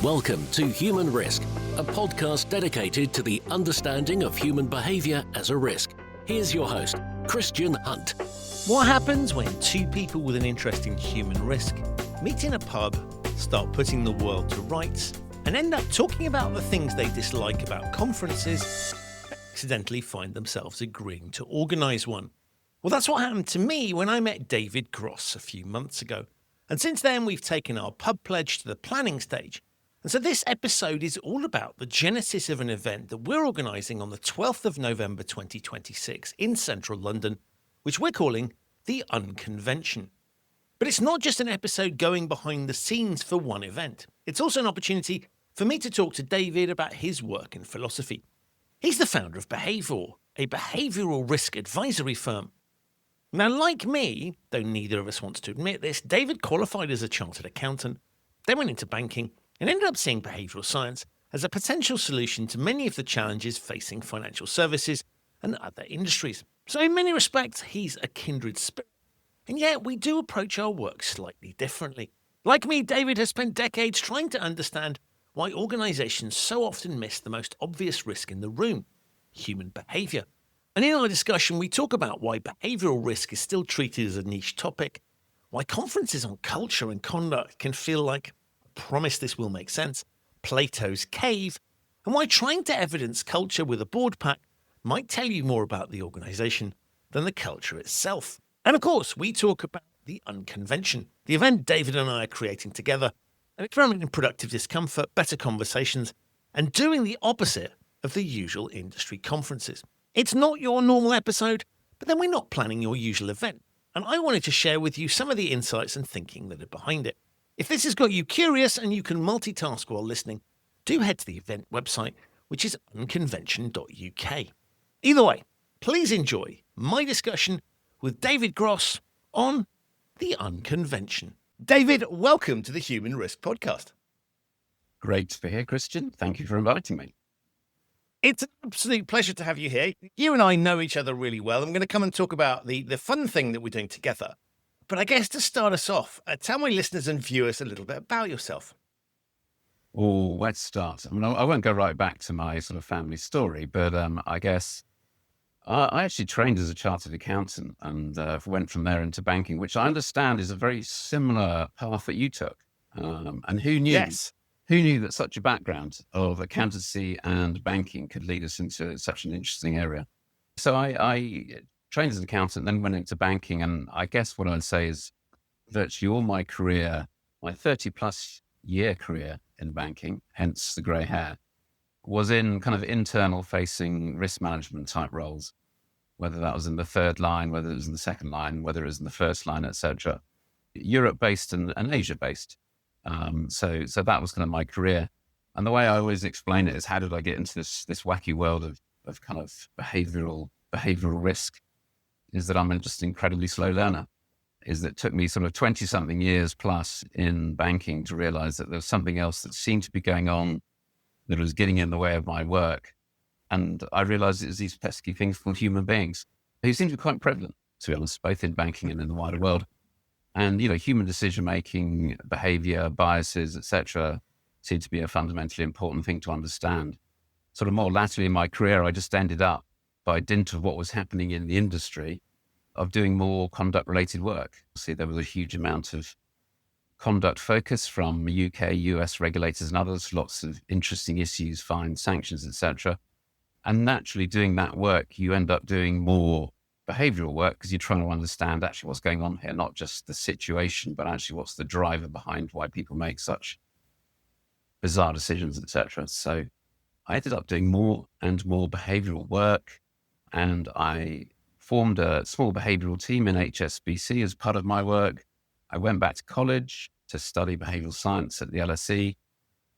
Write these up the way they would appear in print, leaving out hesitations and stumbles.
Welcome to Human Risk, a podcast dedicated to the understanding of human behaviour as a risk. Here's your host, Christian Hunt. What happens when two people with an interest in human risk meet in a pub, start putting the world to rights, and end up talking about the things they dislike about conferences, and accidentally find themselves agreeing to organise one? Well, that's what happened to me when I met David Grosse a few months ago. And since then, we've taken our pub pledge to the planning stage. And so this episode is all about the genesis of an event that we're organising on the 12th of November 2026 in central London, which we're calling the Unconvention. But it's not just an episode going behind the scenes for one event. It's also an opportunity for me to talk to David about his work and philosophy. He's the founder of Behavor, a behavioural risk advisory firm. Now, like me, though neither of us wants to admit this, David qualified as a chartered accountant, then went into banking, and ended up seeing behavioural science as a potential solution to many of the challenges facing financial services and other industries. So in many respects, he's a kindred spirit. And yet we do approach our work slightly differently. Like me, David has spent decades trying to understand why organisations so often miss the most obvious risk in the room, human behaviour. And in our discussion, we talk about why behavioural risk is still treated as a niche topic, why conferences on culture and conduct can feel like, I promise this will make sense, Plato's cave, and why trying to evidence culture with a board pack might tell you more about the organisation than the culture itself. And of course, we talk about the Unconvention, the event David and I are creating together, an experiment in productive discomfort, better conversations, and doing the opposite of the usual industry conferences. It's not your normal episode, but then we're not planning your usual event, and I wanted to share with you some of the insights and thinking that are behind it. If this has got you curious and you can multitask while listening, do head to the event website, which is unconvention.uk. Either way, please enjoy my discussion with David Grosse on the Unconvention. David, welcome to the Human Risk Podcast. Great to be here, Christian. Thank you for inviting me. It's an absolute pleasure to have you here. You and I know each other really well. I'm going to come and talk about the fun thing that we're doing together. But I guess to start us off, tell my listeners and viewers a little bit about yourself. Oh, let's start. I mean, I won't go right back to my sort of family story, but I guess I actually trained as a chartered accountant and went from there into banking, which I understand is a very similar path that you took. And who knew? Yes. Who knew that such a background of accountancy and banking could lead us into such an interesting area? So I trained as an accountant, then went into banking. And I guess what I'd say is virtually all my career, my 30 plus year career in banking, hence the grey hair, was in kind of internal facing risk management type roles, whether that was in the third line, whether it was in the second line, whether it was in the first line, etc. Europe based and Asia based. So that was kind of my career. And the way I always explain it is, how did I get into this wacky world of kind of behavioral risk, is that I'm just an incredibly slow learner. Is that it took me sort of 20 something years plus in banking to realize that there was something else that seemed to be going on that was getting in the way of my work. And I realized it was these pesky things called human beings, who seem to be quite prevalent, to be honest, both in banking and in the wider world. And, you know, human decision-making, behavior, biases, etc., seem to be a fundamentally important thing to understand. Sort of more latterly in my career, I just ended up, by dint of what was happening in the industry, of doing more conduct-related work. See, there was a huge amount of conduct focus from UK, US regulators and others, lots of interesting issues, fines, sanctions, etc. And naturally, doing that work, you end up doing more behavioral work because you're trying to understand actually what's going on here, not just the situation, but actually what's the driver behind why people make such bizarre decisions, etc. So I ended up doing more and more behavioral work, and I formed a small behavioral team in HSBC as part of my work. I went back to college to study behavioral science at the LSE,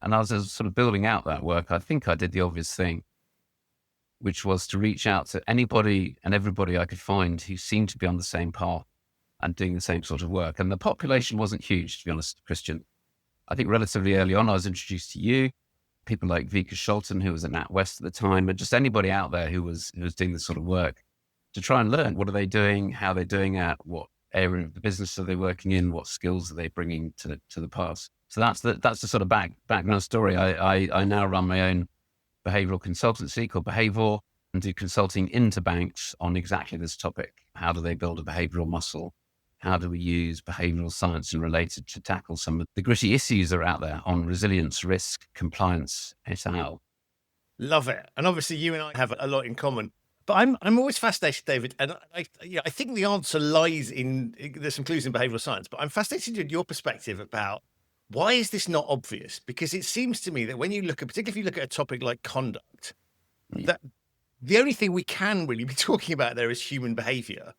and as I was sort of building out that work, I think I did the obvious thing, which was to reach out to anybody and everybody I could find who seemed to be on the same path and doing the same sort of work. And the population wasn't huge, to be honest, Christian. I think relatively early on, I was introduced to you, people like Vika Scholten, who was at NatWest at the time, and just anybody out there who was doing this sort of work, to try and learn what are they doing, how they're doing it, what area of the business are they working in? What skills are they bringing to the past? So that's the sort of background story. I now run my own behavioral consultancy called Behavor and do consulting into banks on exactly this topic. How do they build a behavioral muscle? How do we use behavioral science and related to tackle some of the gritty issues that are out there on resilience, risk, compliance, et al.? Love it. And obviously you and I have a lot in common. But I'm always fascinated, David, and I think the answer lies in there's some clues in behavioral science, but I'm fascinated in your perspective about why is this not obvious? Because it seems to me that when you look at, particularly if you look at a topic like conduct, that the only thing we can really be talking about there is human behavior.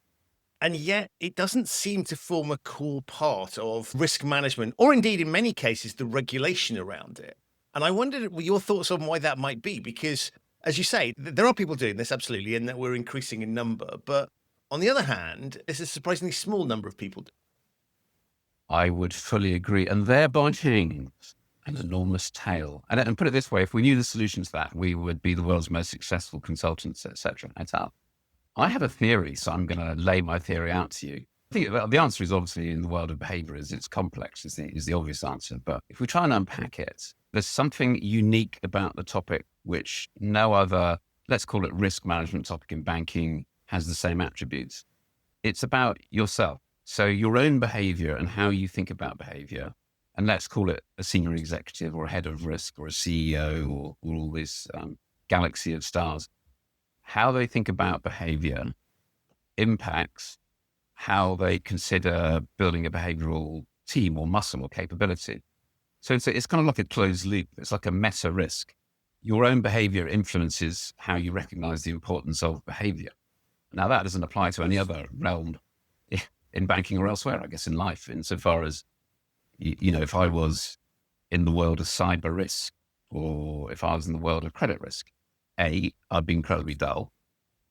And yet it doesn't seem to form a core part of risk management, or indeed in many cases, the regulation around it. And I wondered your thoughts on why that might be, because as you say, there are people doing this, absolutely, and that we're increasing in number. But on the other hand, there's a surprisingly small number of people. I would fully agree. And thereby hanging an enormous tail. And put it this way, if we knew the solution to that, we would be the world's most successful consultants, etc. et al. I have a theory, so I'm going to lay my theory out to you. I think the answer is obviously in the world of behavior is it's complex, is the obvious answer. But if we try and unpack it, there's something unique about the topic which no other, let's call it risk management topic in banking, has the same attributes. It's about yourself. So your own behavior and how you think about behavior, and let's call it a senior executive or a head of risk or a CEO or all this galaxy of stars, how they think about behavior impacts how they consider building a behavioral team or muscle or capability. So it's kind of like a closed loop. It's like a meta risk. Your own behavior influences how you recognize the importance of behavior. Now that doesn't apply to any other realm in banking or elsewhere, I guess, in life, insofar as, if I was in the world of cyber risk or if I was in the world of credit risk, A, I'd be incredibly dull.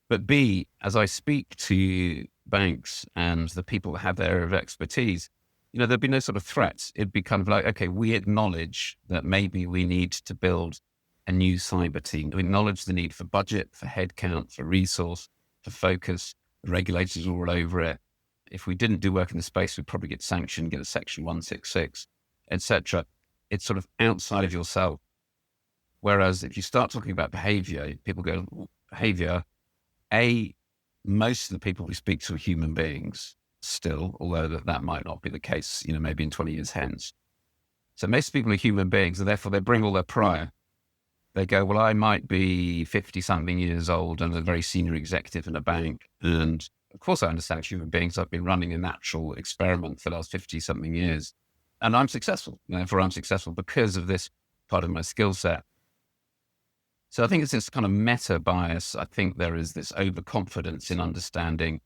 But B, as I speak to banks and the people that have their area of expertise, there'd be no sort of threats. It'd be kind of like, okay, we acknowledge that maybe we need to build a new cyber team. We acknowledge the need for budget, for headcount, for resource, for focus. The regulators are all over it. If we didn't do work in the space, we'd probably get sanctioned, get a section 166, etc. It's sort of outside of yourself. Whereas if you start talking about behavior, people go, behavior, most of the people we speak to are human beings still, although that might not be the case, maybe in 20 years hence. So most people are human beings, and therefore they bring all their prior. They go, well, I might be 50 something years old and a very senior executive in a bank. And of course I understand human beings. I've been running a natural experiment for the last 50 something years and I'm successful. Therefore I'm successful because of this part of my skill set. So I think it's this kind of meta bias. I think there is this overconfidence in understanding.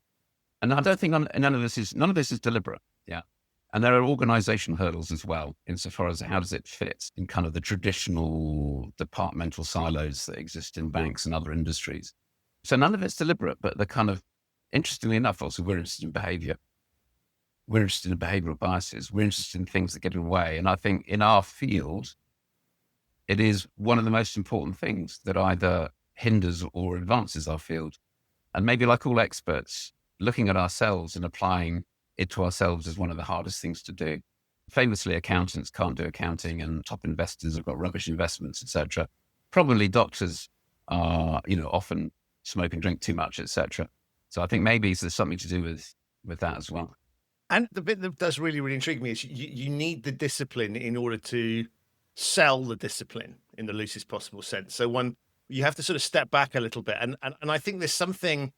And I don't think none of this is deliberate. Yeah. And there are organizational hurdles as well, insofar as how does it fit in kind of the traditional departmental silos that exist in banks and other industries. So none of it's deliberate, but the kind of, interestingly enough, also we're interested in behavior. We're interested in behavioral biases. We're interested in things that get in the way. And I think in our field, it is one of the most important things that either hinders or advances our field. And maybe like all experts, looking at ourselves and applying it to ourselves is one of the hardest things to do. Famously, accountants can't do accounting and top investors have got rubbish investments, etc. Probably doctors are, often smoke and drink too much, etc. So I think maybe there's something to do with that as well. And the bit that does really, really intrigue me is you need the discipline in order to sell the discipline in the loosest possible sense. So you have to sort of step back a little bit. And I think there's something,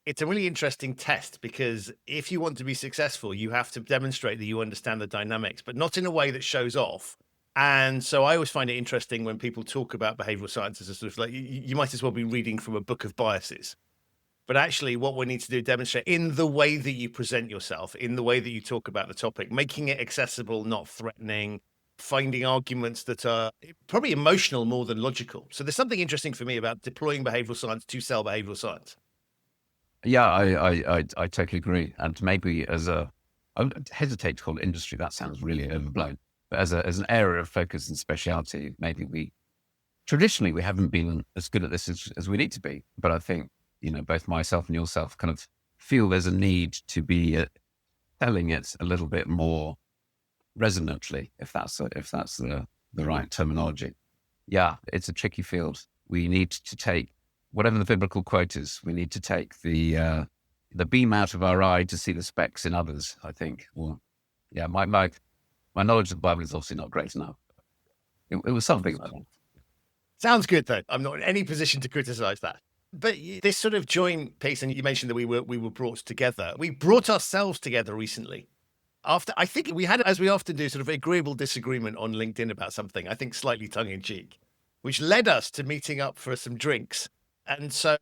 it's a really interesting test, because if you want to be successful, you have to demonstrate that you understand the dynamics, but not in a way that shows off. And so I always find it interesting when people talk about behavioral science as a sort of like, you might as well be reading from a book of biases. But actually what we need to do is demonstrate in the way that you present yourself, in the way that you talk about the topic, making it accessible, not threatening, finding arguments that are probably emotional more than logical. So there's something interesting for me about deploying behavioral science to sell behavioral science. Yeah, I totally agree. And maybe I would hesitate to call it industry. That sounds really overblown. But as an area of focus and speciality, maybe traditionally we haven't been as good at this as we need to be. But I think, both myself and yourself kind of feel there's a need to be selling it a little bit more resonantly, if that's the right terminology. Yeah, it's a tricky field. We need to take whatever the biblical quote is. We need to take the beam out of our eye to see the specks in others, I think. Or yeah, my knowledge of the Bible is obviously not great enough. It was something like that. Sounds good, though. I'm not in any position to criticize that. But this sort of joint piece, and you mentioned that we were brought together. We brought ourselves together recently. After, I think we had, as we often do, sort of agreeable disagreement on LinkedIn about something, I think slightly tongue in cheek, which led us to meeting up for some drinks. And so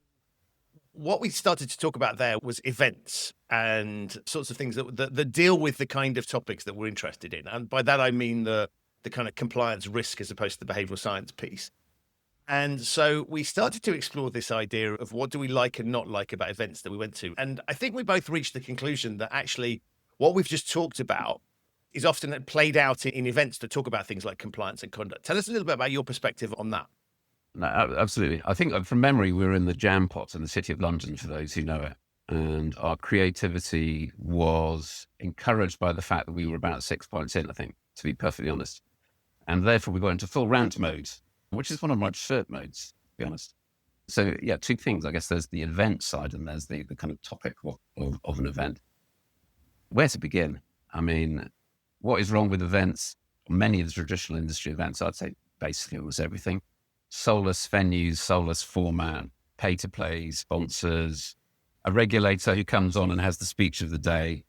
what we started to talk about there was events and sorts of things that deal with the kind of topics that we're interested in. And by that, I mean the kind of compliance risk as opposed to the behavioral science piece. And so we started to explore this idea of what do we like and not like about events that we went to. And I think we both reached the conclusion that actually what we've just talked about is often played out in events that talk about things like compliance and conduct. Tell us a little bit about your perspective on that. No, absolutely. I think from memory, we were in the Jam Pot in the City of London, for those who know it. And our creativity was encouraged by the fact that we were about 6 points in, I think, to be perfectly honest. And therefore, we got into full rant mode, which is one of my preferred modes, to be honest. So, yeah, two things. I guess there's the event side and there's the kind of topic of an event. Where to begin? I mean, what is wrong with events? Many of the traditional industry events, I'd say basically it was everything. Soulless venues, soulless format, pay-to-play sponsors, a regulator who comes on and has the speech of the day,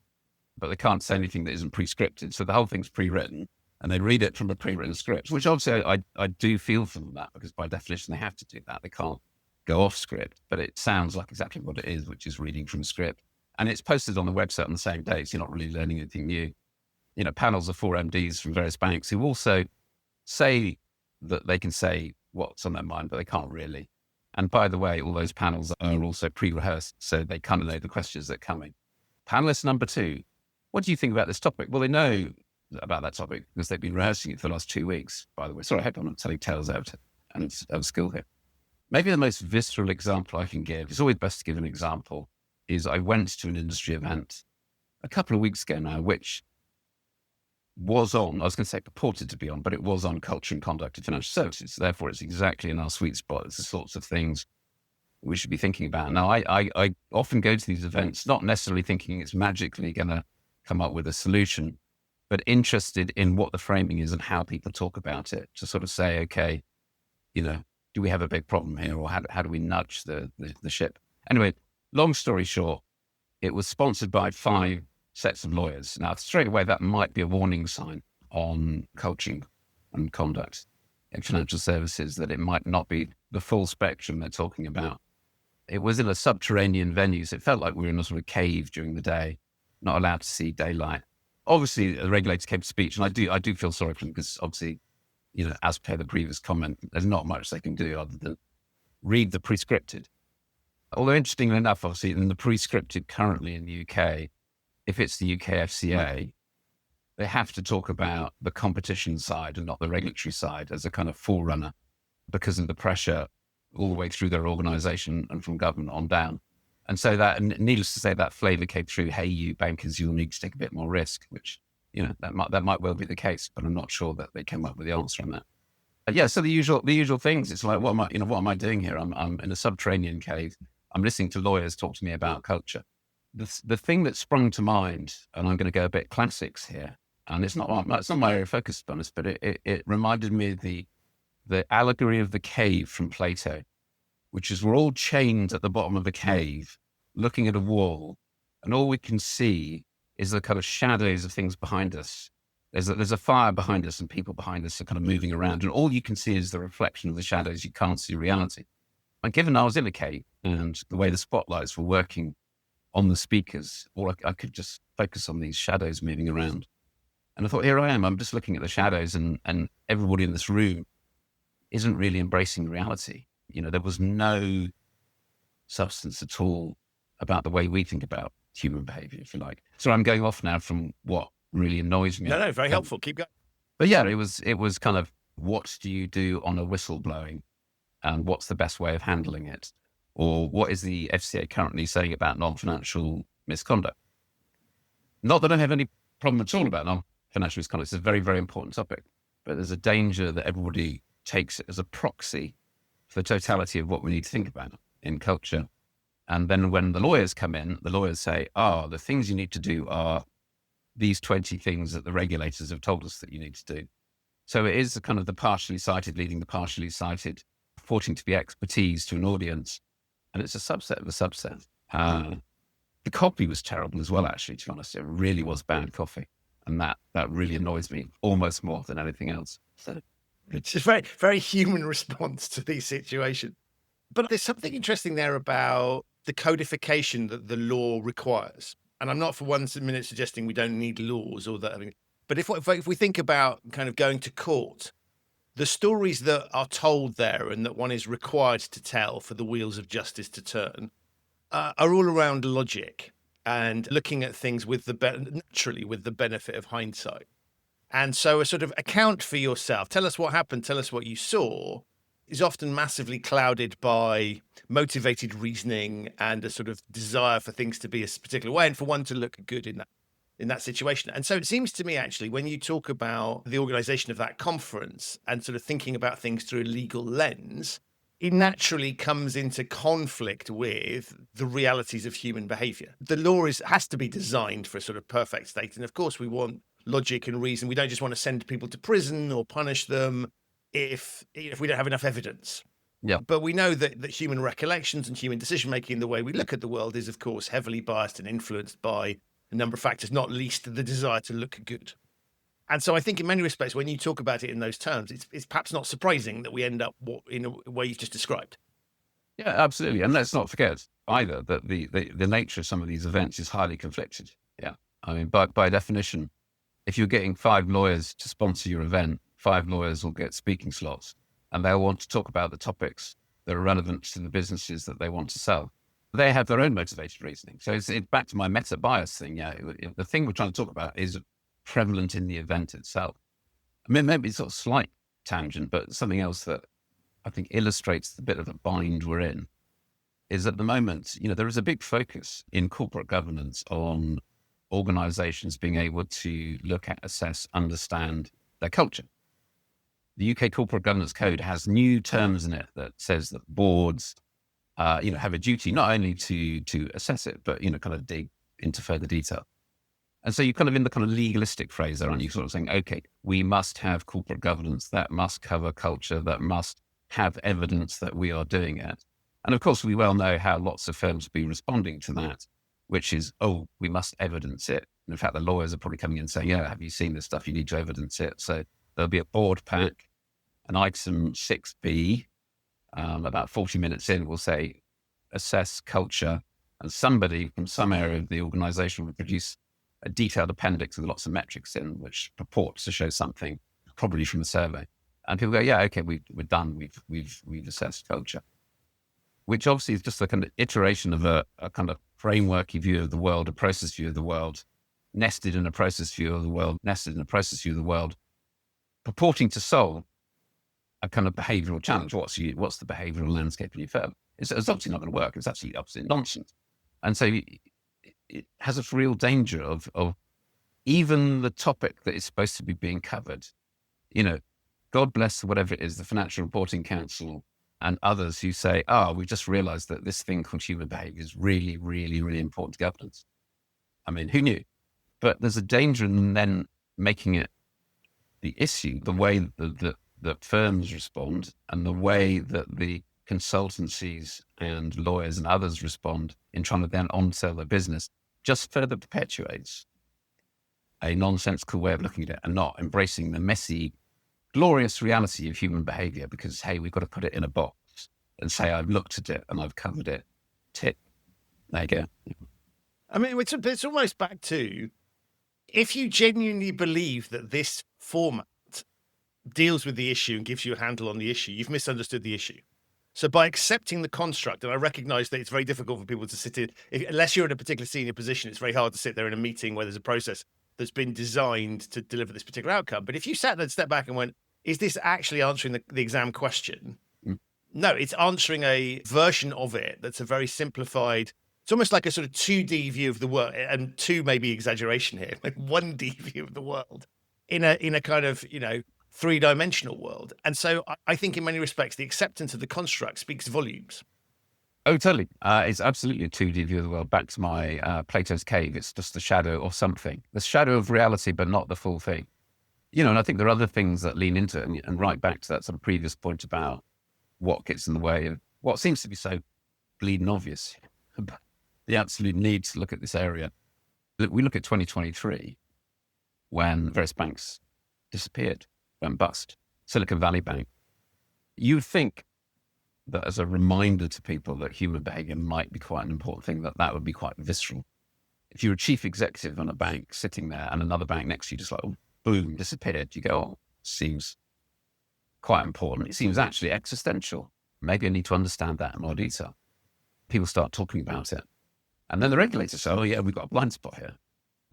but they can't say anything that isn't pre-scripted. So the whole thing's pre-written. And they read it from a pre-written script, which obviously I do feel for them that, because by definition, they have to do that. They can't go off script, but it sounds like exactly what it is, which is reading from a script. And it's posted on the website on the same day, so you're not really learning anything new. You know, panels of 4 MDs from various banks who also say that they can say what's on their mind, but they can't really. And by the way, all those panels are also pre-rehearsed, so they kind of know the questions that are coming. Panelist number 2, what do you think about this topic? Well, they know about that topic because they've been rehearsing it for the last 2 weeks, by the way. Sorry, I hope I'm not telling tales out of school here. Maybe the most visceral example I can give, it's always best to give an example, is I went to an industry event a couple of weeks ago now, which was on, I was going to say purported to be on, but it was on culture and conduct of financial services. Therefore, it's exactly in our sweet spot. It's the sorts of things we should be thinking about. Now, I often go to these events, not necessarily thinking it's magically going to come up with a solution, but interested in what the framing is and how people talk about it to sort of say, okay, you know, do we have a big problem here, or how do we nudge the ship? Anyway, long story short, it was sponsored by 5 sets of lawyers. Now, straight away, that might be a warning sign on coaching and conduct in financial services, that it might not be the full spectrum they're talking about. It was in a subterranean venue, so it felt like we were in a sort of cave during the day, not allowed to see daylight. Obviously, the regulator came to speech, and I do feel sorry for them, because obviously, you know, as per the previous comment, there's not much they can do other than read the prescripted. Although interestingly enough, obviously, in the prescripted currently in the UK, if it's the UK FCA, they have to talk about the competition side and not the regulatory side as a kind of forerunner, because of the pressure all the way through their organisation and from government on down. And so that, and needless to say, that flavour came through, hey, you bankers, you'll need to take a bit more risk, which, you know, that might well be the case, but I'm not sure that they came up with the answer on that. But yeah, so the usual things. It's like, what am I doing here? I'm in a subterranean cave. I'm listening to lawyers talk to me about culture. The thing that sprung to mind, and I'm going to go a bit classics here, and it's not my area of focus, to be honest, but it reminded me of the allegory of the cave from Plato, which is we're all chained at the bottom of the cave, looking at a wall, and all we can see is the kind of shadows of things behind us. There's a fire behind us, and people behind us are kind of moving around, and all you can see is the reflection of the shadows. You can't see reality. And given I was in a cave, and the way the spotlights were working on the speakers, or I could just focus on these shadows moving around. And I thought, here I am, I'm just looking at the shadows, and everybody in this room isn't really embracing reality. You know, there was no substance at all about the way we think about human behavior, if you like. So I'm going off now from what really annoys me. No, very helpful. Keep going. But yeah, it was kind of, what do you do on a whistleblowing, and what's the best way of handling it? Or what is the FCA currently saying about non-financial misconduct? Not that I have any problem at all about non-financial misconduct. It's a very, very important topic. But there's a danger that everybody takes it as a proxy for the totality of what we need to think about in culture. And then when the lawyers come in, the lawyers say, the things you need to do are these 20 things that the regulators have told us that you need to do. So it is kind of the partially sighted leading the partially sighted, purporting to be expertise to an audience. And it's a subset of a subset. The copy was terrible as well, actually, to be honest. It really was bad coffee. And that really annoys me almost more than anything else. So it's a very, very human response to these situations. But there's something interesting there about the codification that the law requires. And I'm not for 1 minute suggesting we don't need laws or that. But if we think about kind of going to court, the stories that are told there and that one is required to tell for the wheels of justice to turn are all around logic and looking at things naturally with the benefit of hindsight. And so a sort of account for yourself, tell us what happened, tell us what you saw, is often massively clouded by motivated reasoning and a sort of desire for things to be a particular way and for one to look good in that situation. And so it seems to me, actually, when you talk about the organization of that conference and sort of thinking about things through a legal lens, it naturally comes into conflict with the realities of human behavior. The law has to be designed for a sort of perfect state. And of course, we want logic and reason. We don't just want to send people to prison or punish them if we don't have enough evidence. Yeah. But we know that human recollections and human decision-making, the way we look at the world, is, of course, heavily biased and influenced by a number of factors, not least the desire to look good. And so I think in many respects, when you talk about it in those terms, it's perhaps not surprising that we end up in a way you've just described. Yeah, absolutely. And let's not forget either that the nature of some of these events is highly conflicted. Yeah. I mean, by definition, if you're getting 5 lawyers to sponsor your event, 5 lawyers will get speaking slots and they'll want to talk about the topics that are relevant to the businesses that they want to sell. They have their own motivated reasoning. So it's back to my meta bias thing. Yeah. The thing we're trying to talk about is prevalent in the event itself. I mean, maybe it's sort of slight tangent, but something else that I think illustrates the bit of a bind we're in is at the moment, there is a big focus in corporate governance on organizations being able to look at, assess, understand their culture. The UK Corporate Governance Code has new terms in it that says that boards, have a duty not only to assess it, but, kind of dig into further detail. And so you're kind of in the kind of legalistic phrase there, aren't you? Sort of saying, okay, we must have corporate governance that must cover culture, that must have evidence that we are doing it. And of course, we well know how lots of firms will be responding to that, which is, we must evidence it. And in fact, the lawyers are probably coming in saying, have you seen this stuff? You need to evidence it. So there'll be a board pack, an item 6B, about 40 minutes in, will say, assess culture. And somebody from some area of the organization will produce a detailed appendix with lots of metrics in, which purports to show something, probably from the survey. And people go, okay, we're done. We've assessed culture, which obviously is just a kind of iteration of a kind of frameworky view of the world, a process view of the world, nested in a process view of the world, nested in a process view of the world, purporting to solve a kind of behavioral challenge. What's the behavioral landscape in your firm? It's obviously not going to work. It's actually absolute nonsense. And so it has a real danger of even the topic that is supposed to be being covered. God bless whatever it is, the Financial Reporting Council and others who say, we just realized that this thing called human behavior is really, really, really important to governance. I mean, who knew? But there's a danger in then making it the issue, the way that firms respond and the way that the consultancies and lawyers and others respond in trying to then on-sell their business just further perpetuates a nonsensical way of looking at it and not embracing the messy, glorious reality of human behavior because, hey, we've got to put it in a box and say, I've looked at it and I've covered it. Tip. There you go. I mean, it's almost back to, if you genuinely believe that this format deals with the issue and gives you a handle on the issue, you've misunderstood the issue. So by accepting the construct, and I recognize that it's very difficult for people to sit in, unless you're in a particular senior position, it's very hard to sit there in a meeting where there's a process that's been designed to deliver this particular outcome. But if you sat there and stepped back and went, is this actually answering the exam question? No, it's answering a version of it that's a very simplified It's almost like a sort of 2D view of the world, and two maybe exaggeration here, like 1D view of the world in a kind of, three-dimensional world. And so I think in many respects, the acceptance of the construct speaks volumes. Oh, totally. It's absolutely a 2D view of the world. Back to my Plato's cave. It's just the shadow of something, the shadow of reality, but not the full thing. And I think there are other things that lean into it, and right back to that sort of previous point about what gets in the way of what seems to be so bleeding obvious, the absolute need to look at this area. We look at 2023, when various banks disappeared, went bust, Silicon Valley Bank. You would think that as a reminder to people that human behavior might be quite an important thing, that would be quite visceral. If you're a chief executive on a bank sitting there and another bank next to you just like, oh, boom, disappeared, you go, oh, seems quite important. It seems actually existential. Maybe I need to understand that in more detail. People start talking about it. And then the regulators say, oh yeah, we've got a blind spot here.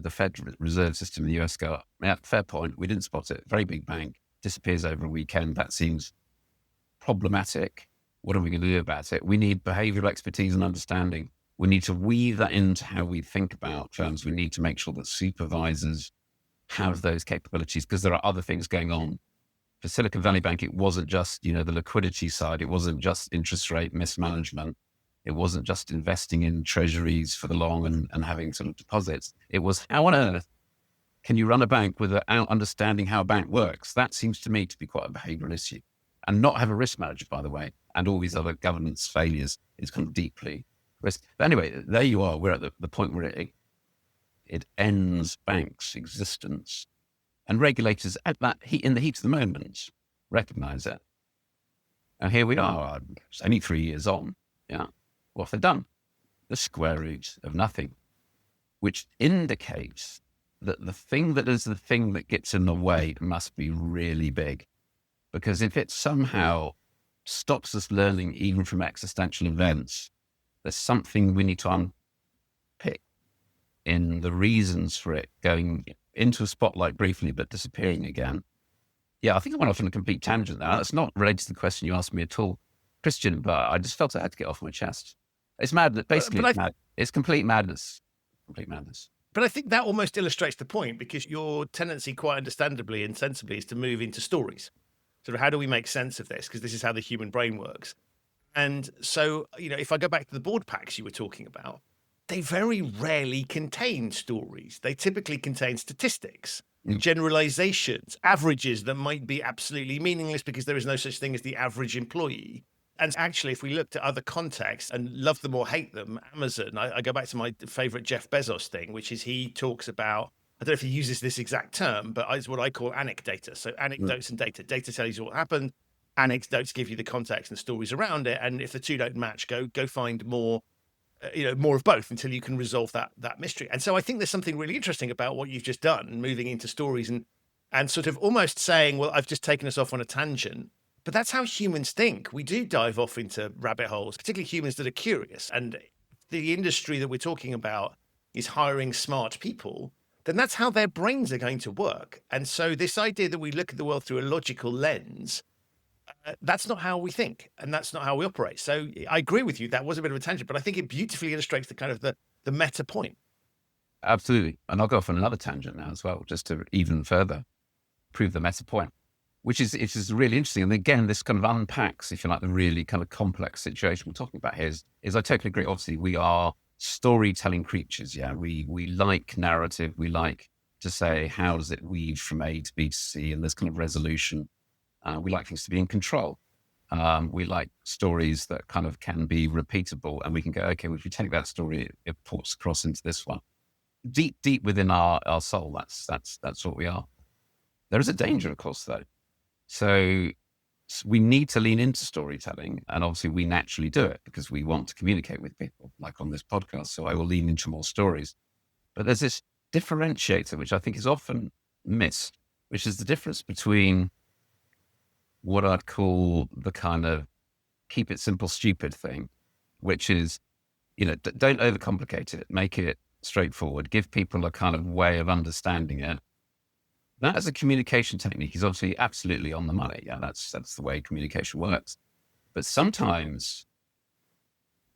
The Fed reserve system in the US go, yeah, fair point, we didn't spot it. Very big bank, disappears over a weekend. That seems problematic. What are we going to do about it? We need behavioral expertise and understanding. We need to weave that into how we think about firms. We need to make sure that supervisors have those capabilities, because there are other things going on. For Silicon Valley Bank, it wasn't just, the liquidity side. It wasn't just interest rate mismanagement. It wasn't just investing in treasuries for the long and having sort of deposits. It was, how on earth can you run a bank without understanding how a bank works? That seems to me to be quite a behavioral issue. And not have a risk manager, by the way, and all these other governance failures is kind of deeply risk. But anyway, there you are. We're at the point where it ends banks' existence. And regulators at that in the heat of the moment recognize it. And here we are, it's only 3 years on. Yeah. What have they done? The square root of nothing, which indicates that the thing that is the thing that gets in the way must be really big. Because if it somehow stops us learning even from existential events, there's something we need to unpick in the reasons for it going into a spotlight briefly, but disappearing again. Yeah, I think I went off on a complete tangent there. That's not related to the question you asked me at all, Christian, but I just felt I had to get off my chest. It's madness. Basically, it's complete madness. Complete madness. But I think that almost illustrates the point, because your tendency, quite understandably and sensibly, is to move into stories. Sort of, how do we make sense of this? Because this is how the human brain works. And so, if I go back to the board packs you were talking about, they very rarely contain stories. They typically contain statistics, generalizations, averages that might be absolutely meaningless because there is no such thing as the average employee. And actually, if we looked at other contexts, and love them or hate them, Amazon, I go back to my favorite Jeff Bezos thing, which is he talks about, I don't know if he uses this exact term, but it's what I call anecdata. So anecdotes and data. Data tells you what happened. Anecdotes give you the context and stories around it. And if the two don't match, go find more, more of both until you can resolve that mystery. And so I think there's something really interesting about what you've just done, moving into stories and sort of almost saying, well, I've just taken us off on a tangent. But that's how humans think. We do dive off into rabbit holes, particularly humans that are curious. And the industry that we're talking about is hiring smart people. Then that's how their brains are going to work. And so this idea that we look at the world through a logical lens, that's not how we think, and that's not how we operate. So I agree with you. That was a bit of a tangent, but I think it beautifully illustrates the kind of the meta point. Absolutely. And I'll go off on another tangent now as well, just to even further prove the meta point, which is really interesting. And again, this kind of unpacks, if you like, the really kind of complex situation we're talking about here is I totally agree. Obviously, we are storytelling creatures. Yeah, we like narrative. We like to say, how does it weave from A to B to C? And there's kind of resolution. We like things to be in control. We like stories that kind of can be repeatable, and we can go, okay, well, if you take that story, it ports across into this one. Deep within our soul, that's what we are. There is a danger, of course, though. So we need to lean into storytelling, and obviously we naturally do it because we want to communicate with people, like on this podcast. So I will lean into more stories. But there's this differentiator, which I think is often missed, which is the difference between what I'd call the kind of keep it simple, stupid thing, which is, don't overcomplicate it, make it straightforward, give people a kind of way of understanding it. That as a communication technique is obviously absolutely on the money. Yeah, that's the way communication works. But sometimes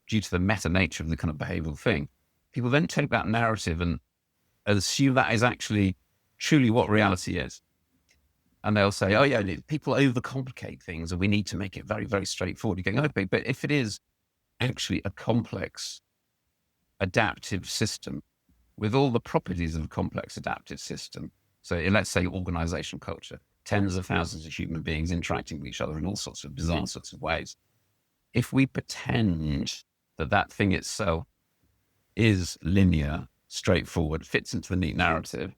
due to the meta nature of the kind of behavioral thing, people then take that narrative and assume that is actually truly what reality is. And they'll say, oh yeah, people overcomplicate things and we need to make it very, very straightforward. You're going, okay, but if it is actually a complex adaptive system with all the properties of a complex adaptive system, so let's say organizational culture, tens of thousands of human beings interacting with each other in all sorts of bizarre sorts of ways. If we pretend that that thing itself is linear, straightforward, fits into the neat narrative,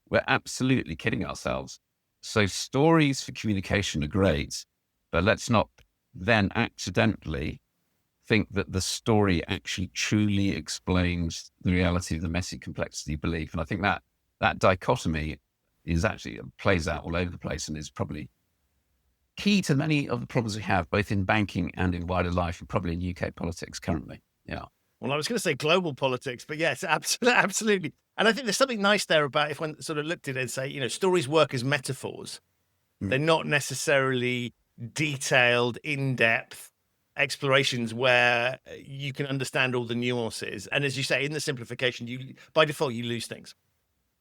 we're absolutely kidding ourselves. So stories for communication are great, but let's not then accidentally think that the story actually truly explains the reality of the messy complexity belief. And I think that dichotomy is actually plays out all over the place and is probably key to many of the problems we have, both in banking and in wider life, and probably in UK politics currently. Yeah. Well, I was going to say global politics, but yes, absolutely. And I think there's something nice there about if one sort of looked at it and say, stories work as metaphors. They're not necessarily detailed, in-depth explorations where you can understand all the nuances. And as you say, in the simplification, by default, you lose things.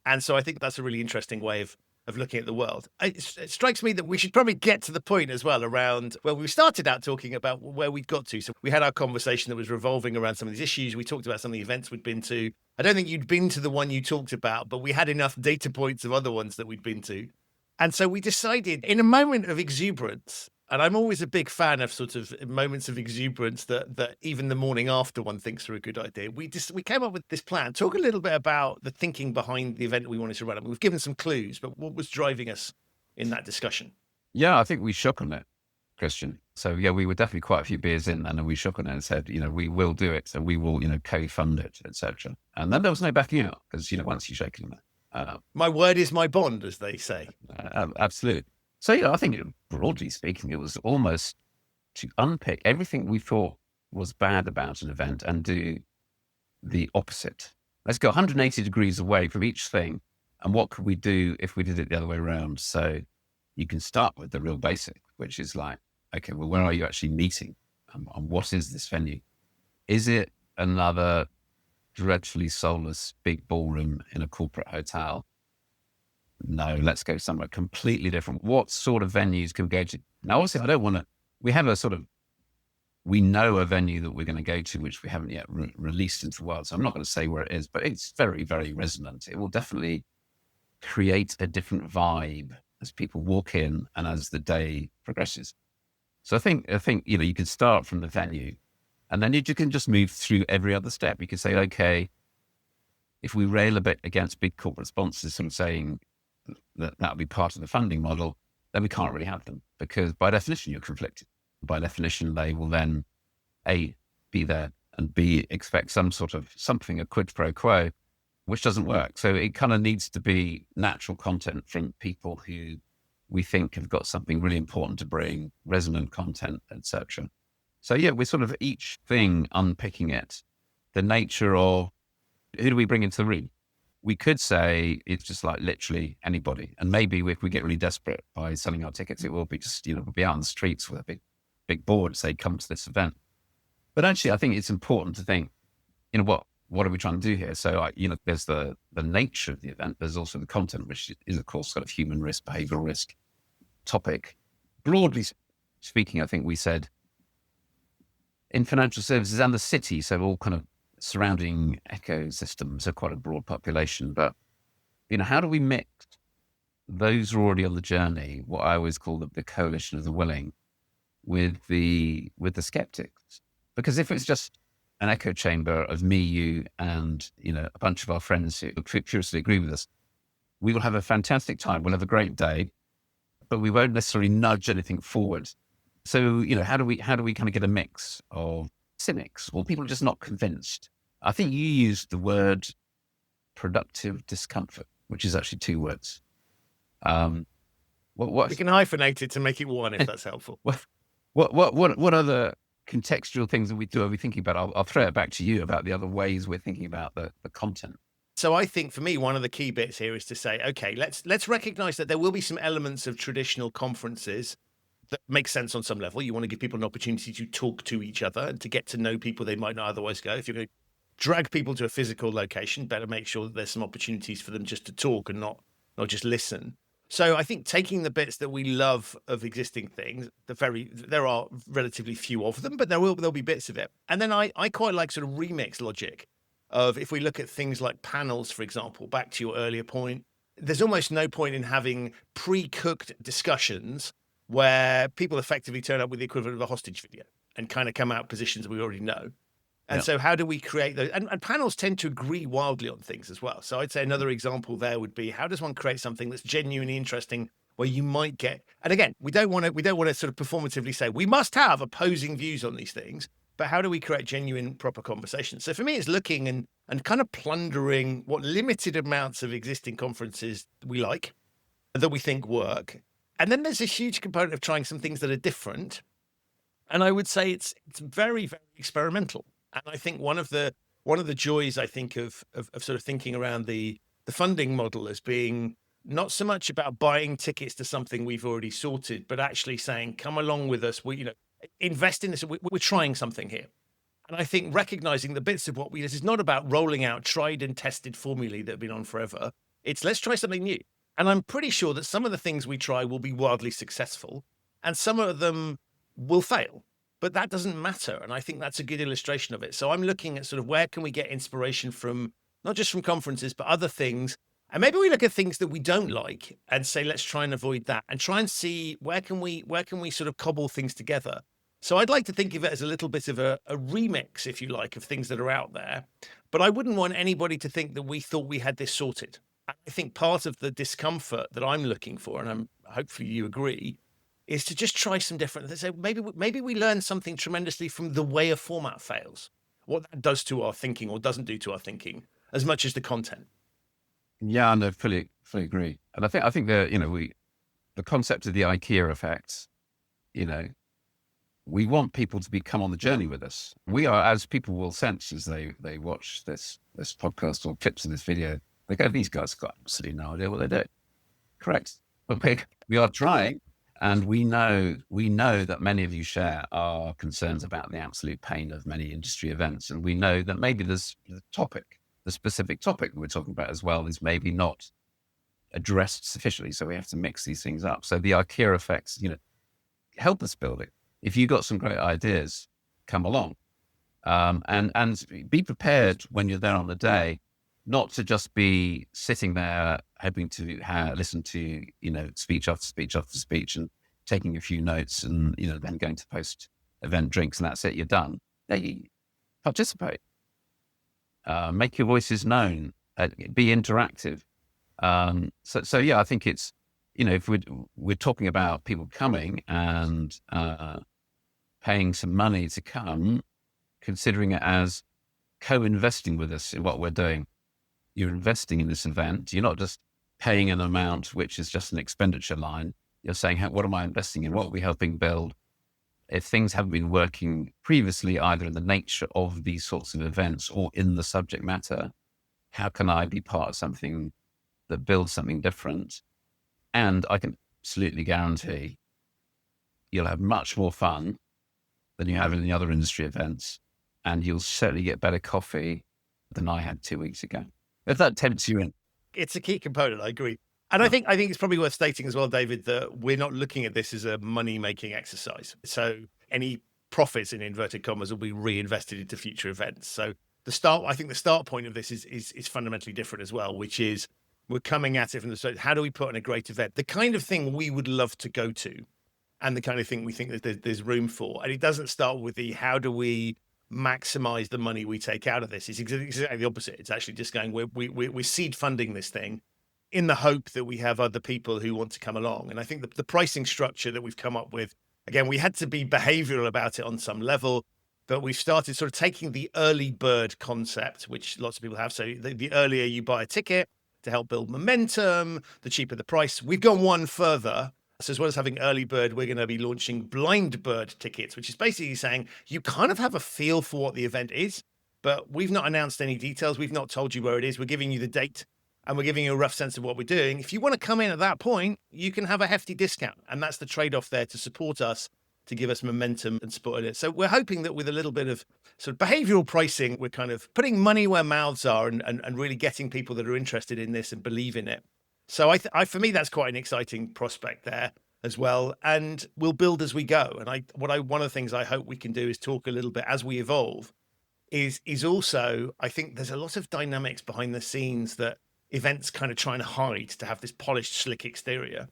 And so I think that's a really interesting way of looking at the world. It strikes me that we should probably get to the point as well around, well, we started out talking about where we'd got to. So we had our conversation that was revolving around some of these issues. We talked about some of the events we'd been to. I don't think you'd been to the one you talked about, but we had enough data points of other ones that we'd been to. And so we decided in a moment of exuberance, and I'm always a big fan of sort of moments of exuberance that even the morning after one thinks are a good idea. We came up with this plan. Talk a little bit about the thinking behind the event we wanted to run. I mean, we've given some clues, but what was driving us in that discussion? Yeah, I think we shook on it, Christian. So yeah, we were definitely quite a few beers in then, and we shook on it and said, we will do it. So we will, co-fund it, etc. And then there was no backing out because, once you shake on it. My word is my bond, as they say. Absolutely. So, I think broadly speaking, it was almost to unpick everything we thought was bad about an event and do the opposite. Let's go 180 degrees away from each thing. And what could we do if we did it the other way around? So you can start with the real basic, which is like, okay, well, where are you actually meeting? And what is this venue? Is it another dreadfully soulless big ballroom in a corporate hotel? No, let's go somewhere completely different. What sort of venues can we go to? Now, obviously, I don't want to, we have we know a venue that we're going to go to, which we haven't yet released into the world. So I'm not going to say where it is, but it's very, very resonant. It will definitely create a different vibe as people walk in and as the day progresses. So I think, you can start from the venue and then you can just move through every other step. You can say, okay, if we rail a bit against big corporate sponsors, sort of saying, that'll be part of the funding model, then we can't really have them because by definition, you're conflicted. By definition, they will then A, be there and B, expect something, a quid pro quo, which doesn't work. So it kind of needs to be natural content from people who we think have got something really important to bring, resonant content, etc. So yeah, we're sort of each thing unpicking it, the nature of who do we bring into the room? We could say it's just like literally anybody. And maybe if we get really desperate by selling our tickets, it will be just, we'll be out on the streets with a big board, say, come to this event. But actually, I think it's important to think, what are we trying to do here? So, there's the nature of the event. There's also the content, which is, of course, sort of human risk, behavioral risk topic. Broadly speaking, I think we said in financial services and the city, so all kind of surrounding ecosystems are quite a broad population, but how do we mix those who are already on the journey, what I always call the coalition of the willing, with the skeptics? Because if it's just an echo chamber of me, you, and a bunch of our friends who furiously agree with us, we will have a fantastic time. We'll have a great day, but we won't necessarily nudge anything forward. So how do we kind of get a mix of cynics or people are just not convinced? I think you used the word productive discomfort, which is actually two words. What we can hyphenate it to make it one, if that's helpful. What other contextual things are we thinking about? I'll throw it back to you about the other ways we're thinking about the content. So I think for me, one of the key bits here is to say, okay, let's recognize that there will be some elements of traditional conferences that makes sense on some level. You want to give people an opportunity to talk to each other and to get to know people they might not otherwise go. If you're going to drag people to a physical location, better make sure that there's some opportunities for them just to talk and not just listen. So I think taking the bits that we love of existing things, there are relatively few of them, but there'll be bits of it. And then I quite like sort of remix logic of, if we look at things like panels, for example, back to your earlier point, there's almost no point in having pre-cooked discussions where people effectively turn up with the equivalent of a hostage video and kind of come out positions we already know. And so how do we create those? And panels tend to agree wildly on things as well. So I'd say another example there would be, how does one create something that's genuinely interesting where you might get, and again, we don't want to sort of performatively say we must have opposing views on these things, but how do we create genuine, proper conversations? So for me, it's looking and kind of plundering what limited amounts of existing conferences we like, that we think work. And then there's a huge component of trying some things that are different. And I would say it's very, very experimental. And I think one of the joys, I think, of sort of thinking around the funding model as being not so much about buying tickets to something we've already sorted, but actually saying, come along with us. We, invest in this. We're trying something here. And I think recognizing the bits of what this is not about rolling out tried and tested formulae that have been on forever. It's let's try something new. And I'm pretty sure that some of the things we try will be wildly successful and some of them will fail. But that doesn't matter. And I think that's a good illustration of it. So I'm looking at sort of where can we get inspiration from, not just from conferences, but other things. And maybe we look at things that we don't like and say, let's try and avoid that and try and see where can we sort of cobble things together. So I'd like to think of it as a little bit of a remix, if you like, of things that are out there. But I wouldn't want anybody to think that we thought we had this sorted. I think part of the discomfort that I'm looking for, and hopefully you agree, is to just try some different. They say maybe we learn something tremendously from the way a format fails, what that does to our thinking or doesn't do to our thinking, as much as the content. Yeah, no, fully agree. And I think the concept of the IKEA effect, we want people to come on the journey with us. We are, as people will sense as they watch this podcast or clips of this video, they go, these guys got absolutely no idea what they do. Correct. But we are trying. And we know that many of you share our concerns about the absolute pain of many industry events. And we know that maybe there's the specific topic we're talking about as well is maybe not addressed sufficiently. So we have to mix these things up. So the IKEA effects, help us build it. If you've got some great ideas, come along. And be prepared when you're there on the day, not to just be sitting there hoping to listen to, speech after speech after speech and taking a few notes and, then going to post-event drinks and that's it, you're done. Participate. Make your voices known. Be interactive. So yeah, I think it's, if we're talking about people coming and paying some money to come, considering it as co-investing with us in what we're doing. You're investing in this event. You're not just paying an amount, which is just an expenditure line. You're saying, what am I investing in? What are we helping build? If things haven't been working previously, either in the nature of these sorts of events or in the subject matter, how can I be part of something that builds something different? And I can absolutely guarantee you'll have much more fun than you have in the other industry events. And you'll certainly get better coffee than I had 2 weeks ago. If that tempts you in. It's a key component, I agree. And I think it's probably worth stating as well, David, that we're not looking at this as a money-making exercise. So any profits in inverted commas will be reinvested into future events. So I think the start point of this is fundamentally different as well, which is we're coming at it from the start. How do we put on a great event? The kind of thing we would love to go to and the kind of thing we think that there's room for. And it doesn't start with how do we maximize the money we take out of this. It's exactly the opposite. It's actually just going, we're seed funding this thing in the hope that we have other people who want to come along. And I think the pricing structure that we've come up with, again, we had to be behavioral about it on some level, but we've started sort of taking the early bird concept, which lots of people have. So the earlier you buy a ticket to help build momentum, the cheaper the price. We've gone one further. So as well as having early bird, we're going to be launching blind bird tickets, which is basically saying you kind of have a feel for what the event is, but we've not announced any details. We've not told you where it is. We're giving you the date and we're giving you a rough sense of what we're doing. If you want to come in at that point, you can have a hefty discount. And that's the trade-off there to support us, to give us momentum and support it. So we're hoping that with a little bit of sort of behavioral pricing, we're kind of putting money where mouths are and really getting people that are interested in this and believe in it. So for me, that's quite an exciting prospect there as well. And we'll build as we go. And one of the things I hope we can do is talk a little bit as we evolve is also, I think there's a lot of dynamics behind the scenes that events kind of trying to hide to have this polished, slick exterior.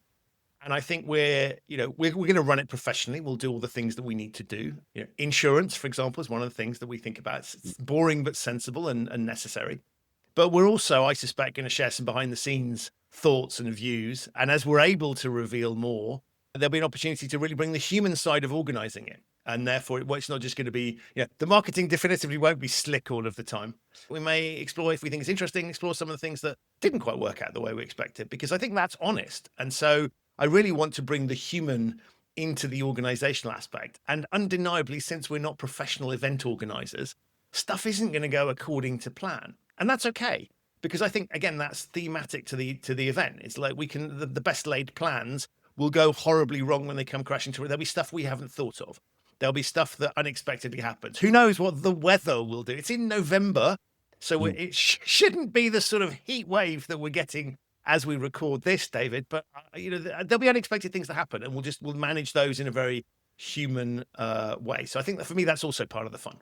And I think we're going to run it professionally. We'll do all the things that we need to do. Insurance, for example, is one of the things that we think about. It's boring, but sensible and necessary. But we're also, I suspect, going to share some behind the scenes thoughts and views. And as we're able to reveal more, there'll be an opportunity to really bring the human side of organizing it. And therefore, it's not just going to be, the marketing definitively won't be slick all of the time. We may explore, if we think it's interesting, explore some of the things that didn't quite work out the way we expected, because I think that's honest. And so I really want to bring the human into the organizational aspect. And undeniably, since we're not professional event organizers, stuff isn't going to go according to plan. And that's okay, because I think, again, that's thematic to the event. It's like the best laid plans will go horribly wrong when they come crashing to it. There'll be stuff we haven't thought of. There'll be stuff that unexpectedly happens. Who knows what the weather will do? It's in November, so it shouldn't be the sort of heat wave that we're getting as we record this, David. But there'll be unexpected things that happen, and we'll manage those in a very human way. So I think that for me, that's also part of the fun.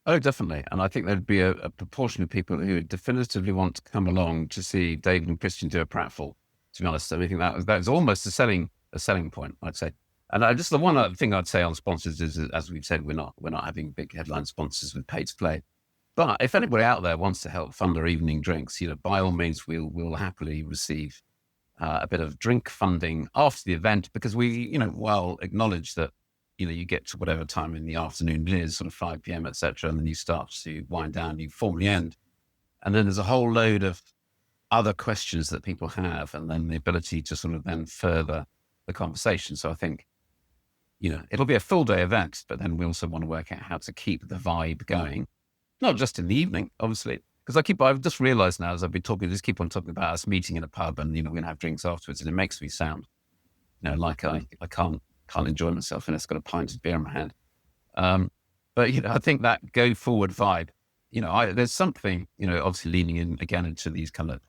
Oh, definitely. And I think there'd be a proportion of people who would definitively want to come along to see David and Christian do a pratfall. To be honest, I think that was almost a selling point, I'd say. And just the one other thing I'd say on sponsors is, as we've said, we're not having big headline sponsors with pay to play. But if anybody out there wants to help fund our evening drinks, by all means, we'll happily receive a bit of drink funding after the event, because we, while acknowledge that, you get to whatever time in the afternoon it is, sort of 5 p.m., etc., and then you start to wind down, you formally end. And then there's a whole load of other questions that people have, and then the ability to sort of then further the conversation. So I think, it'll be a full day event, but then we also want to work out how to keep the vibe going, not just in the evening, obviously, because I've just realized now as I've been talking, just keep on talking about us meeting in a pub and, we're going to have drinks afterwards. And it makes me sound, like I can't enjoy myself and it's got a pint of beer in my hand. But, I think that go forward vibe, there's something, obviously leaning in again into these kind of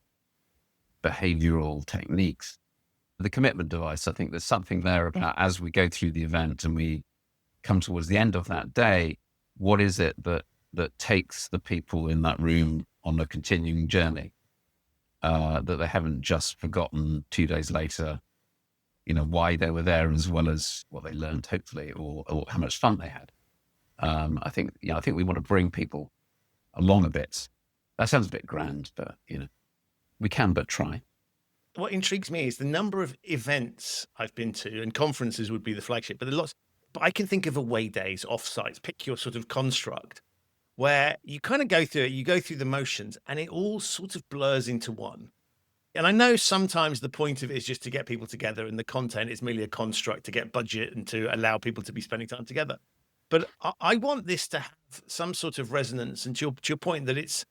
behavioral techniques. The commitment device, I think there's something there about as we go through the event and we come towards the end of that day, what is it that takes the people in that room on a continuing journey, that they haven't just forgotten 2 days later, why they were there, as well as what they learned, hopefully, or how much fun they had. I think we want to bring people along a bit. That sounds a bit grand, but, we can but try. What intrigues me is the number of events I've been to, and conferences would be the flagship, but I can think of away days, offsites, pick your sort of construct, where you kind of go through it, you go through the motions, and it all sort of blurs into one. And I know sometimes the point of it is just to get people together, and the content is merely a construct to get budget and to allow people to be spending time together. But I want this to have some sort of resonance, and to your point that it's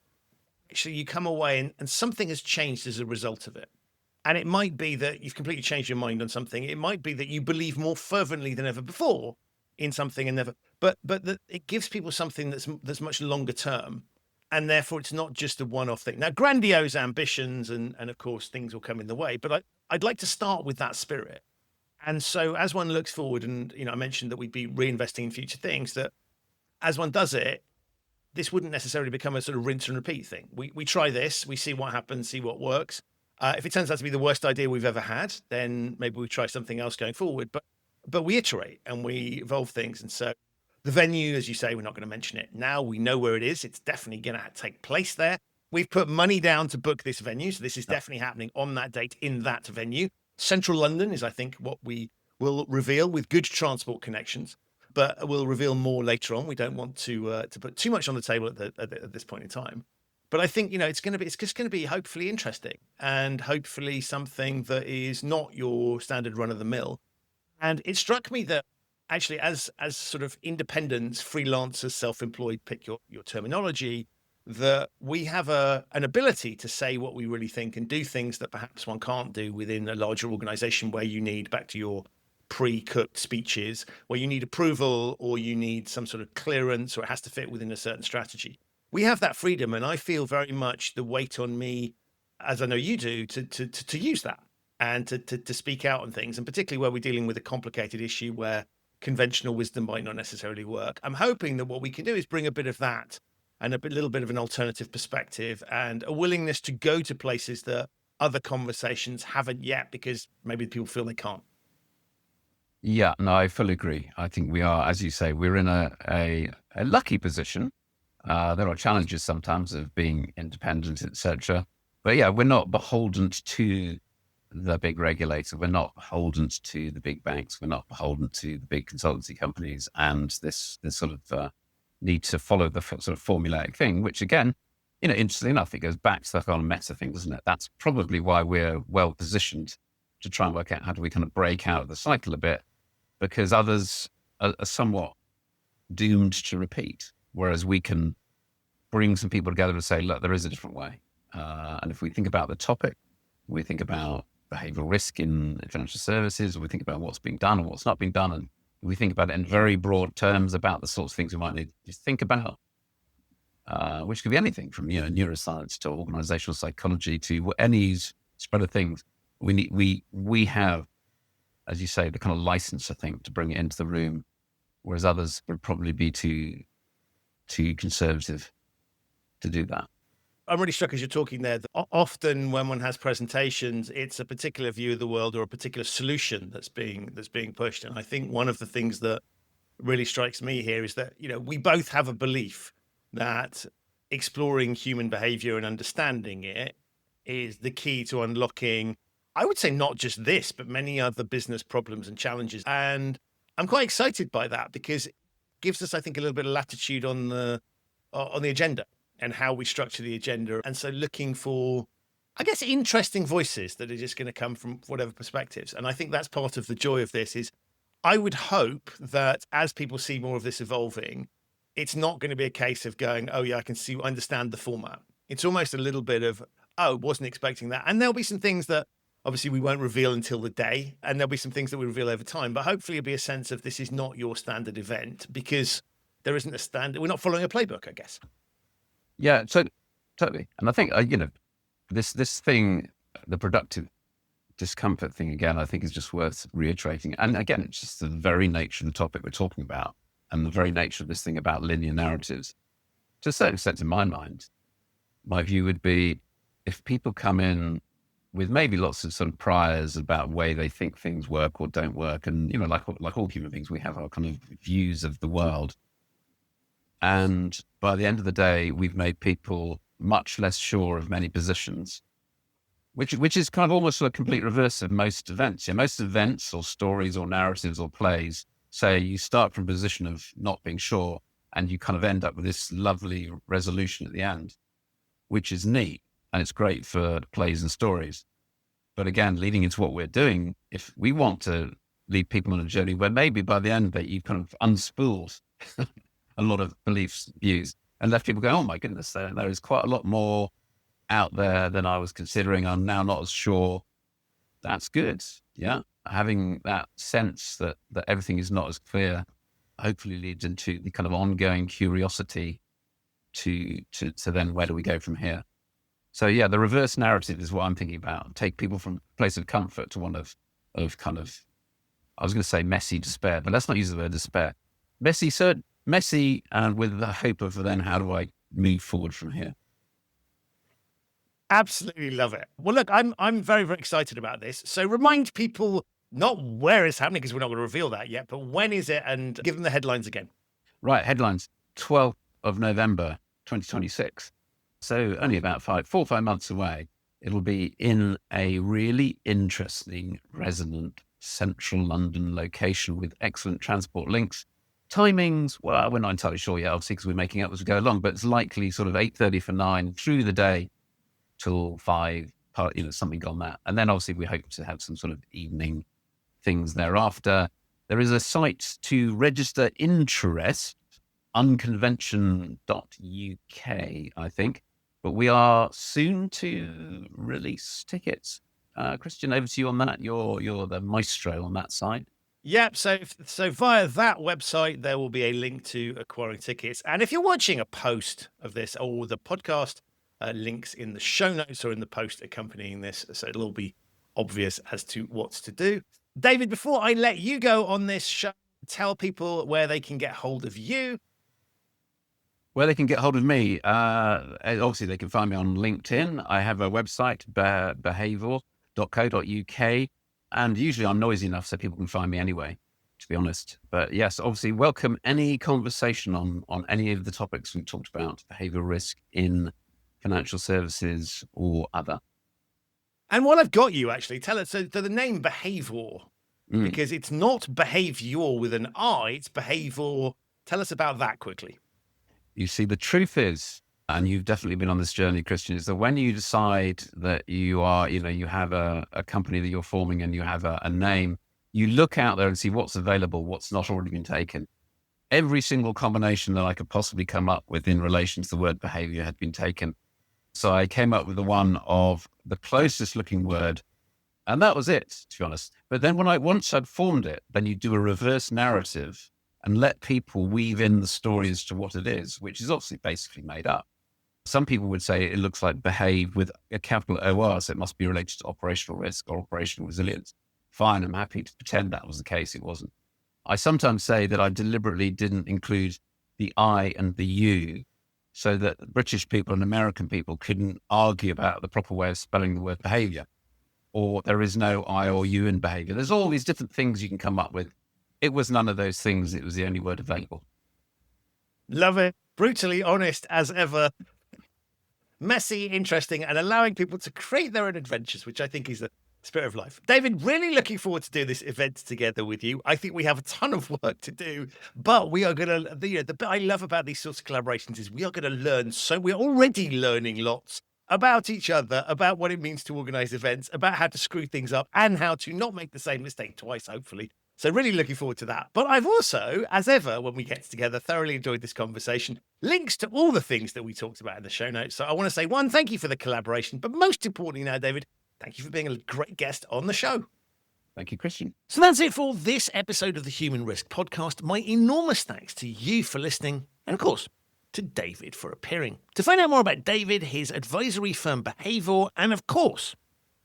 actually you come away and something has changed as a result of it. And it might be that you've completely changed your mind on something. It might be that you believe more fervently than ever before in something, but that it gives people something that's much longer term, and therefore it's not just a one-off thing. Now, grandiose ambitions and of course things will come in the way, but I'd like to start with that spirit. And so as one looks forward, and I mentioned that we'd be reinvesting in future things, that as one does it, this wouldn't necessarily become a sort of rinse and repeat thing. We try this, we see what happens, see what works. If it turns out to be the worst idea we've ever had, then maybe we try something else going forward. But we iterate and we evolve things. And so the venue, as you say, we're not going to mention it now. We know where it is. It's definitely going to take place there. We've put money down to book this venue. So this is definitely happening on that date in that venue. Central London is, I think, what we will reveal with good transport connections. But we'll reveal more later on. We don't want to put too much on the table at this point in time. But I think, it's just going to be hopefully interesting, and hopefully something that is not your standard run of the mill. And it struck me that actually as sort of independents, freelancers, self-employed, pick your terminology, that we have an ability to say what we really think and do things that perhaps one can't do within a larger organization where you need, back to your pre-cooked speeches, where you need approval or you need some sort of clearance or it has to fit within a certain strategy. We have that freedom, and I feel very much the weight on me, as I know you do, to use that and to speak out on things, and particularly where we're dealing with a complicated issue where conventional wisdom might not necessarily work. I'm hoping that what we can do is bring a bit of that and little bit of an alternative perspective and a willingness to go to places that other conversations haven't yet because maybe people feel they can't. Yeah, no, I fully agree. I think we are, as you say, we're in a lucky position. There are challenges sometimes of being independent, etc. But yeah, we're not beholden to the big regulator. We're not beholden to the big banks. We're not beholden to the big consultancy companies and this sort of need to follow the sort of formulaic thing, which again, interestingly enough, it goes back to the kind of meta thing, doesn't it? That's probably why we're well positioned to try and work out how do we kind of break out of the cycle a bit, because others are somewhat doomed to repeat, whereas we can bring some people together and say, look, there is a different way. And if we think about the topic, we think about behavioral risk in financial services, or we think about what's being done and what's not being done, and we think about it in very broad terms about the sorts of things we might need to think about, which could be anything from neuroscience to organisational psychology to any spread of things. We have, as you say, the kind of license, I think, to bring it into the room, whereas others would probably be too conservative to do that. I'm really struck as you're talking there that often when one has presentations, it's a particular view of the world or a particular solution that's being pushed. And I think one of the things that really strikes me here is that, we both have a belief that exploring human behavior and understanding it is the key to unlocking, I would say, not just this, but many other business problems and challenges. And I'm quite excited by that because it gives us, I think, a little bit of latitude on the agenda and how we structure the agenda. And so looking for, I guess, interesting voices that are just going to come from whatever perspectives. And I think that's part of the joy of this is I would hope that as people see more of this evolving, it's not going to be a case of going, oh yeah, understand the format. It's almost a little bit of, oh, wasn't expecting that. And there'll be some things that obviously we won't reveal until the day. And there'll be some things that we reveal over time, but hopefully it'll be a sense of this is not your standard event because there isn't a standard. We're not following a playbook, I guess. Yeah, totally. And I think, this thing, the productive discomfort thing, again, I think is just worth reiterating. And again, it's just the very nature of the topic we're talking about and the very nature of this thing about linear narratives. To a certain extent, in my mind, my view would be if people come in with maybe lots of sort of priors about the way they think things work or don't work, and, like all human beings, we have our kind of views of the world. And by the end of the day, we've made people much less sure of many positions, which is kind of almost a complete reverse of most events. Yeah, most events or stories or narratives or plays say you start from a position of not being sure and you kind of end up with this lovely resolution at the end, which is neat. And it's great for plays and stories. But again, leading into what we're doing, if we want to lead people on a journey where maybe by the end that you've kind of unspooled a lot of beliefs, views, and left people going, oh my goodness, there is quite a lot more out there than I was considering. I'm now not as sure. That's good. Yeah. Having that sense that everything is not as clear hopefully leads into the kind of ongoing curiosity to then where do we go from here? So yeah, the reverse narrative is what I'm thinking about. Take people from a place of comfort to one of kind of, I was going to say messy despair, but let's not use the word despair. Messy, and with the hope of then how do I move forward from here? Absolutely love it. Well, look, I'm very, very excited about this. So remind people not where it's happening because we're not going to reveal that yet, but when is it, and give them the headlines again. Right, headlines, 12th of November, 2026. So only about 4 or 5 months away. It'll be in a really interesting, resonant, central London location with excellent transport links. Timings, well, we're not entirely sure yet, obviously, because we're making up as we go along, but it's likely sort of 8:30 for 9 through the day till 5, something on that. And then obviously we hope to have some sort of evening things thereafter. There is a site to register interest unconvention.uk, I think. But we are soon to release tickets. Christian, over to you on that. You're the maestro on that side. Yep. So via that website, there will be a link to acquiring tickets. And if you're watching a post of this or the podcast, links in the show notes or in the post accompanying this, so it'll all be obvious as to what to do. David, before I let you go on this show, tell people where they can get hold of you. Where they can get hold of me, obviously they can find me on LinkedIn. I have a website, behaviour.co.uk, and usually I'm noisy enough so people can find me anyway, to be honest. But yes, obviously welcome any conversation on any of the topics we talked about, behavioural risk in financial services or other. And while I've got you, actually, tell us, so the name Behavor, because it's not behaviour with an I, it's Behavor. Tell us about that quickly. You see, the truth is, and you've definitely been on this journey, Christian, is that when you decide that you are, you have a company that you're forming and you have a name, you look out there and see what's available, what's not already been taken. Every single combination that I could possibly come up with in relation to the word behaviour had been taken. So I came up with the one of the closest looking word, and that was it, to be honest. But then once I'd formed it, then you do a reverse narrative and let people weave in the story as to what it is, which is obviously basically made up. Some people would say it looks like behave with a capital OR, so it must be related to operational risk or operational resilience. Fine, I'm happy to pretend that was the case. It wasn't. I sometimes say that I deliberately didn't include the I and the U so that British people and American people couldn't argue about the proper way of spelling the word behaviour, or there is no I or U in behaviour. There's all these different things you can come up with. It was none of those things. It was the only word available. Love it. Brutally honest as ever. Messy, interesting, and allowing people to create their own adventures, which I think is the spirit of life. David, really looking forward to do this event together with you. I think we have a ton of work to do, but we are going to, the bit I love about these sorts of collaborations is we are going to learn. So we're already learning lots about each other, about what it means to organise events, about how to screw things up and how to not make the same mistake twice, hopefully. So really looking forward to that. But I've also, as ever, when we get together, thoroughly enjoyed this conversation. Links to all the things that we talked about in the show notes. So I want to say, one, thank you for the collaboration. But most importantly now, David, thank you for being a great guest on the show. Thank you, Christian. So that's it for this episode of the Human Risk Podcast. My enormous thanks to you for listening. And of course, to David for appearing. To find out more about David, his advisory firm Behavor, and of course,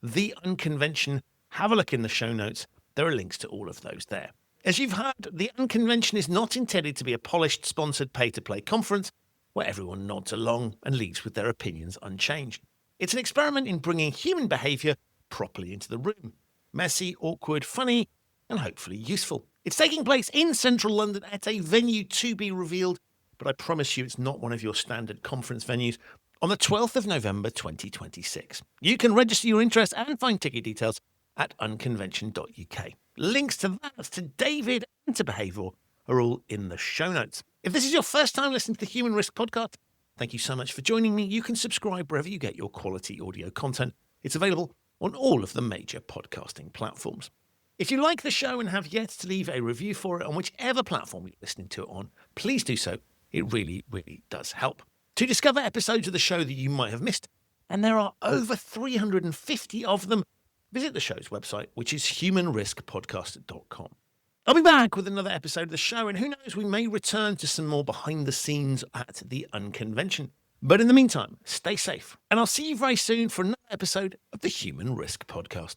the Unconvention, have a look in the show notes. There are links to all of those there. As you've heard, the Unconvention is not intended to be a polished, sponsored pay-to-play conference where everyone nods along and leaves with their opinions unchanged. It's an experiment in bringing human behaviour properly into the room. Messy, awkward, funny, and hopefully useful. It's taking place in central London at a venue to be revealed, but I promise you it's not one of your standard conference venues, on the 12th of November 2026. You can register your interest and find ticket details at unconvention.uk. Links to that, to David and to Behavor are all in the show notes. If this is your first time listening to the Human Risk Podcast, thank you so much for joining me. You can subscribe wherever you get your quality audio content. It's available on all of the major podcasting platforms. If you like the show and have yet to leave a review for it on whichever platform you're listening to it on, please do so. It really, really does help. To discover episodes of the show that you might have missed, and there are over 350 of them, visit the show's website, which is humanriskpodcast.com. I'll be back with another episode of the show, and who knows, we may return to some more behind the scenes at the Unconvention. But in the meantime, stay safe, and I'll see you very soon for another episode of the Human Risk Podcast.